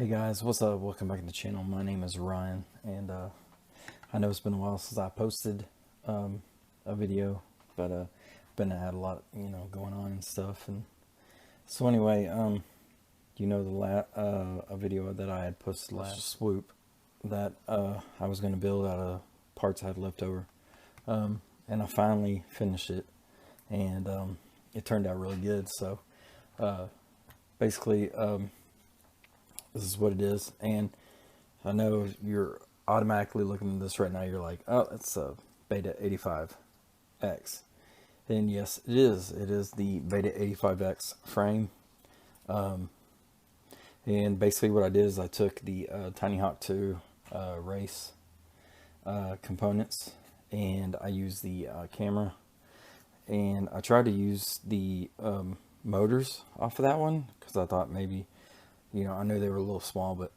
Hey guys, what's up? Welcome back to the channel. My name is Ryan, and I know it's been a while since I posted a video, but been had a lot, going on and stuff. And so anyway, a video that I had posted last swoop that I was going to build out of parts I had left over, and I finally finished it, and it turned out really good. So basically. This is what it is, and I know you're automatically looking at this right now. You're like, oh, it's a Beta 85X. And yes, it is. It is the Beta 85X frame. And basically what I did is I took the Tiny Hawk 2 race components, and I used the camera, and I tried to use the motors off of that one because I thought maybe, I knew they were a little small, but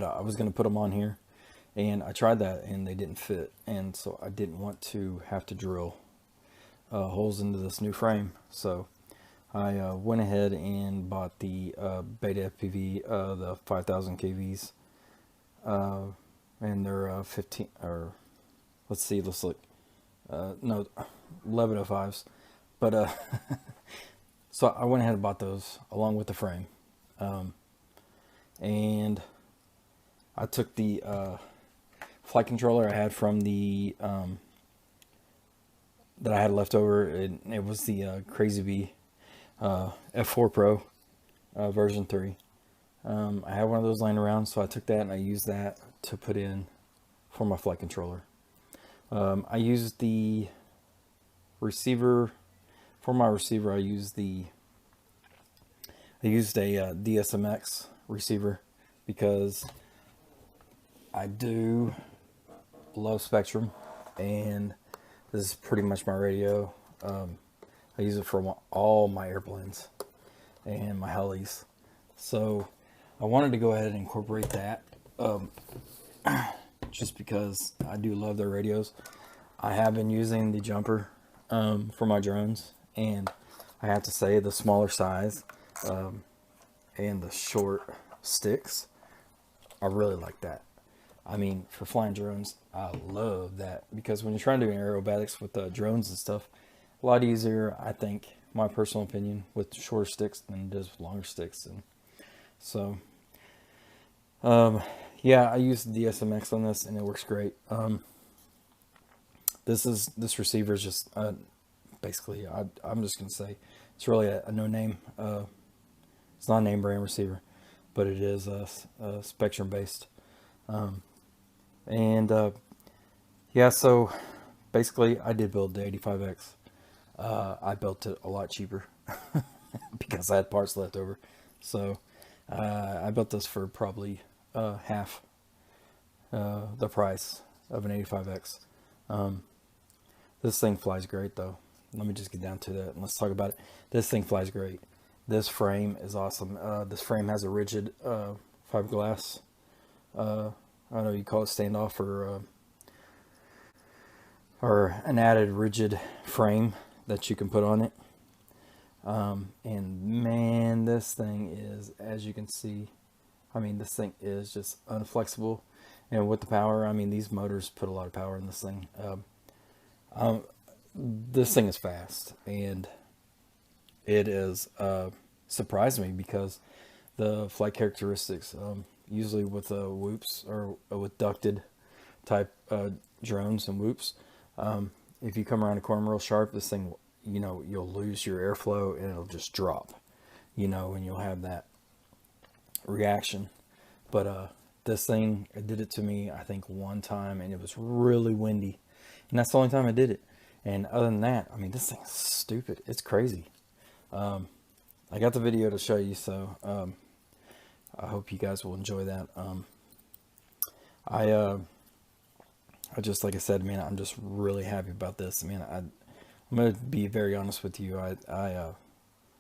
I was going to put them on here, and I tried that and they didn't fit, and so I didn't want to have to drill holes into this new frame. So I went ahead and bought the Beta FPV, the 5000 kVs, and they're 15, or let's see, let's look, no, 1105s, but so I went ahead and bought those along with the frame, and I took the flight controller I had from the that I had left over. It was the Crazy Bee F4 Pro version 3. I had one of those laying around, so I took that and I used that to put in for my flight controller. I used the receiver. For my receiver, I used a DSMX receiver because I do love Spectrum, and this is pretty much my radio. I use it for all my airplanes and my helis, so I wanted to go ahead and incorporate that, just because I do love their radios. I have been using the jumper for my drones, and I have to say the smaller size and the short sticks, I really like that. I mean, for flying drones, I love that, because when you're trying to do aerobatics with drones and stuff, a lot easier, I think, my personal opinion, with shorter sticks than it is with longer sticks. And so yeah, I used the DSMX on this, and it works great. This receiver is just basically, I'm just gonna say it's really a no-name. It's not a name brand receiver, but it is Spectrum based. Yeah, so basically I did build the 85X. I built it a lot cheaper because I had parts left over. So I built this for probably half the price of an 85X. This thing flies great though. Let me just get down to that and let's talk about it. This thing flies great. This frame is awesome. This frame has a rigid fiberglass, I don't know, you call it standoff, or an added rigid frame that you can put on it. And man, this thing is, as you can see, I mean, this thing is just unflexible. And with the power, I mean, these motors put a lot of power in this thing. This thing is fast, and it is surprised me because the flight characteristics, usually with whoops or with ducted type drones and whoops, if you come around a corner real sharp, this thing, you'll lose your airflow and it'll just drop, and you'll have that reaction. But this thing, it did it to me, I think, one time, and it was really windy, and that's the only time I did it. And other than that, I mean, this thing's stupid. It's crazy. I got the video to show you, so I hope you guys will enjoy that. I just, like I said, man, I'm just really happy about this. I mean, I'm gonna be very honest with you. I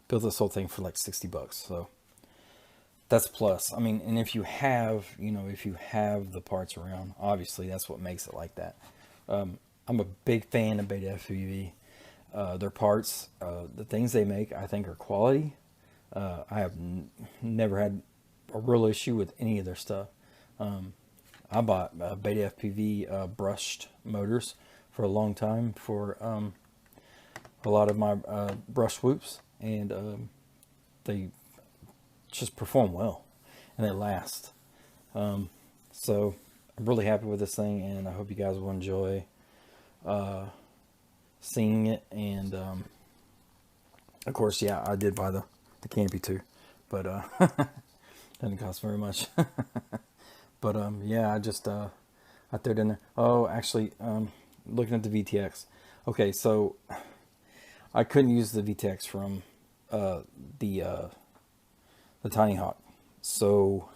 built this whole thing for like $60, so that's a plus. I mean, and if you have, if you have the parts around, obviously that's what makes it like that. I'm a big fan of Beta FPV. Their parts, the things they make, I think are quality. I have never had real issue with any of their stuff. I bought Beta FPV brushed motors for a long time for a lot of my brush whoops, and they just perform well and they last. So I'm really happy with this thing, and I hope you guys will enjoy seeing it. And of course, yeah, I did buy the Campy too, but didn't cost very much. But yeah, I just I threw it in there. Oh, actually, looking at the VTX. Okay, so I couldn't use the VTX from the Tiny Hawk, so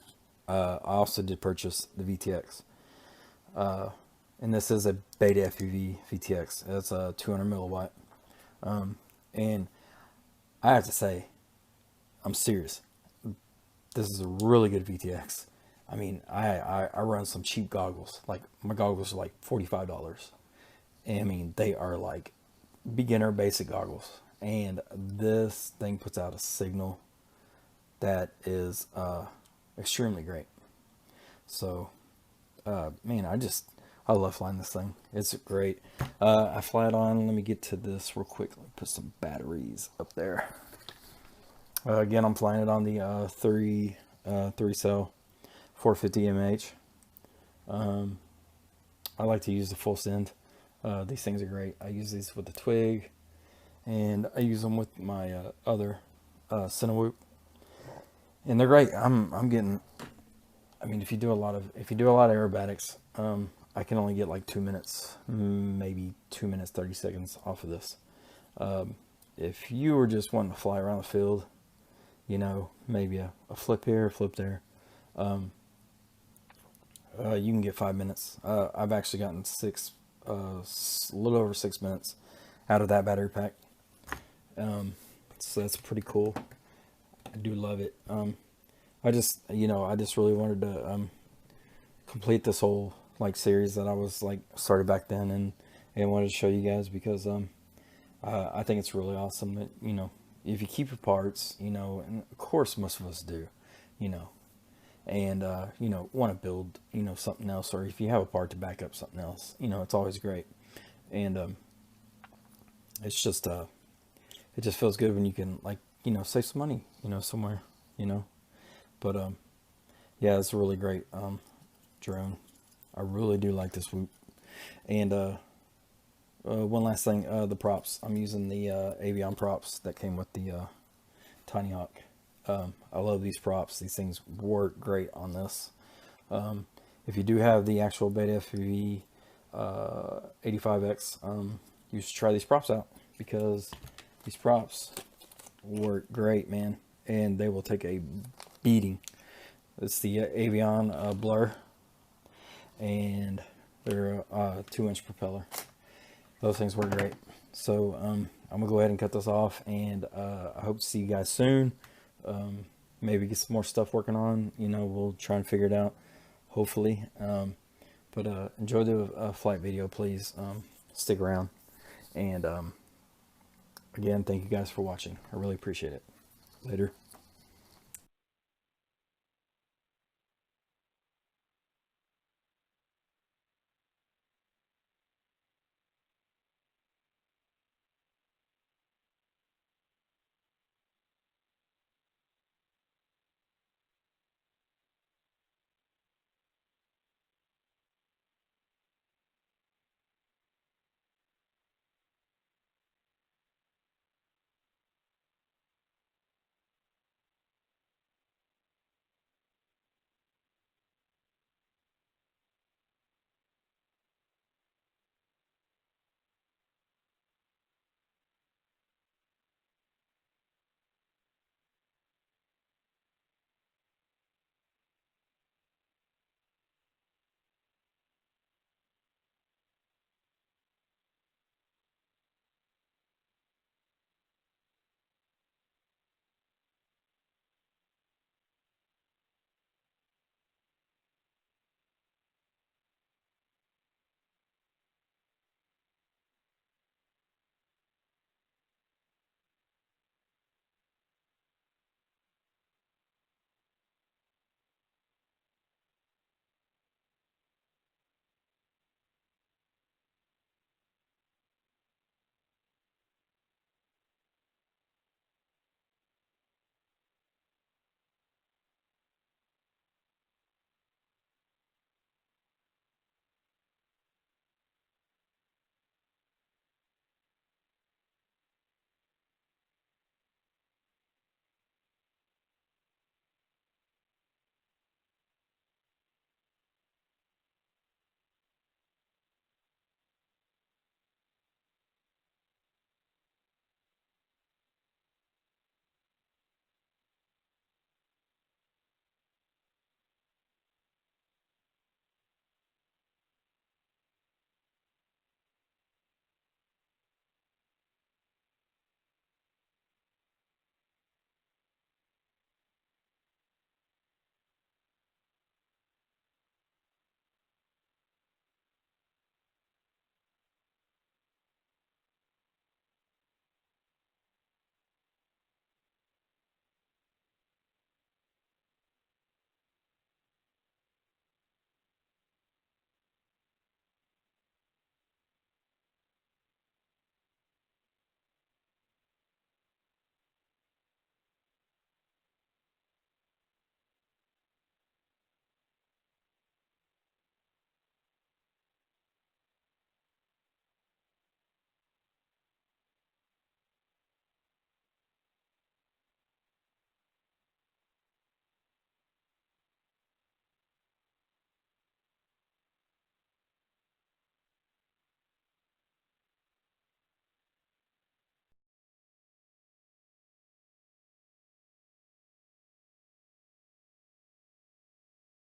I also did purchase the VTX, and this is a Beta FPV VTX. It's a 200 milliwatt, and I have to say, I'm serious. This is a really good VTX. I mean, I run some cheap goggles. Like, my goggles are like $45. And I mean, they are like beginner basic goggles. And this thing puts out a signal that is extremely great. So, man, I love flying this thing. It's great. I fly it on. Let me get to this real quick. Let me put some batteries up there. Again, I'm flying it on the 3 cell 450 mAh. I like to use the full send. These things are great. I use these with the Twig, and I use them with my other Cinewhoop, and they're great. I'm getting. I mean, if you do a lot of aerobatics, I can only get like 2 minutes, maybe 2 minutes 30 seconds off of this. If you were just wanting to fly around the field, you know, maybe a flip here, a flip there, you can get 5 minutes. I've actually gotten a little over 6 minutes out of that battery pack. So that's pretty cool. I do love it. I just really wanted to complete this whole like series that I was like started back then, and wanted to show you guys, because I think it's really awesome that, you know, if you keep your parts, you know, and of course most of us do, you know, and you know, want to build, you know, something else, or if you have a part to back up something else, you know, it's always great. And it's just it just feels good when you can, like, you know, save some money, you know, somewhere, you know. But yeah, it's a really great drone. I really do like this Whoop. And one last thing, the props. I'm using the Avion props that came with the Tiny Hawk. I love these props. These things work great on this. If you do have the actual Beta FPV 85X, you should try these props out, because these props work great, man, and they will take a beating. It's the Avion Blur, and they're a 2-inch propeller. Those things work great. So I'm gonna go ahead and cut this off, and I hope to see you guys soon. Maybe get some more stuff working on, you know, we'll try and figure it out, hopefully. But enjoy the flight video, please. Stick around, and again, thank you guys for watching. I really appreciate it. Later.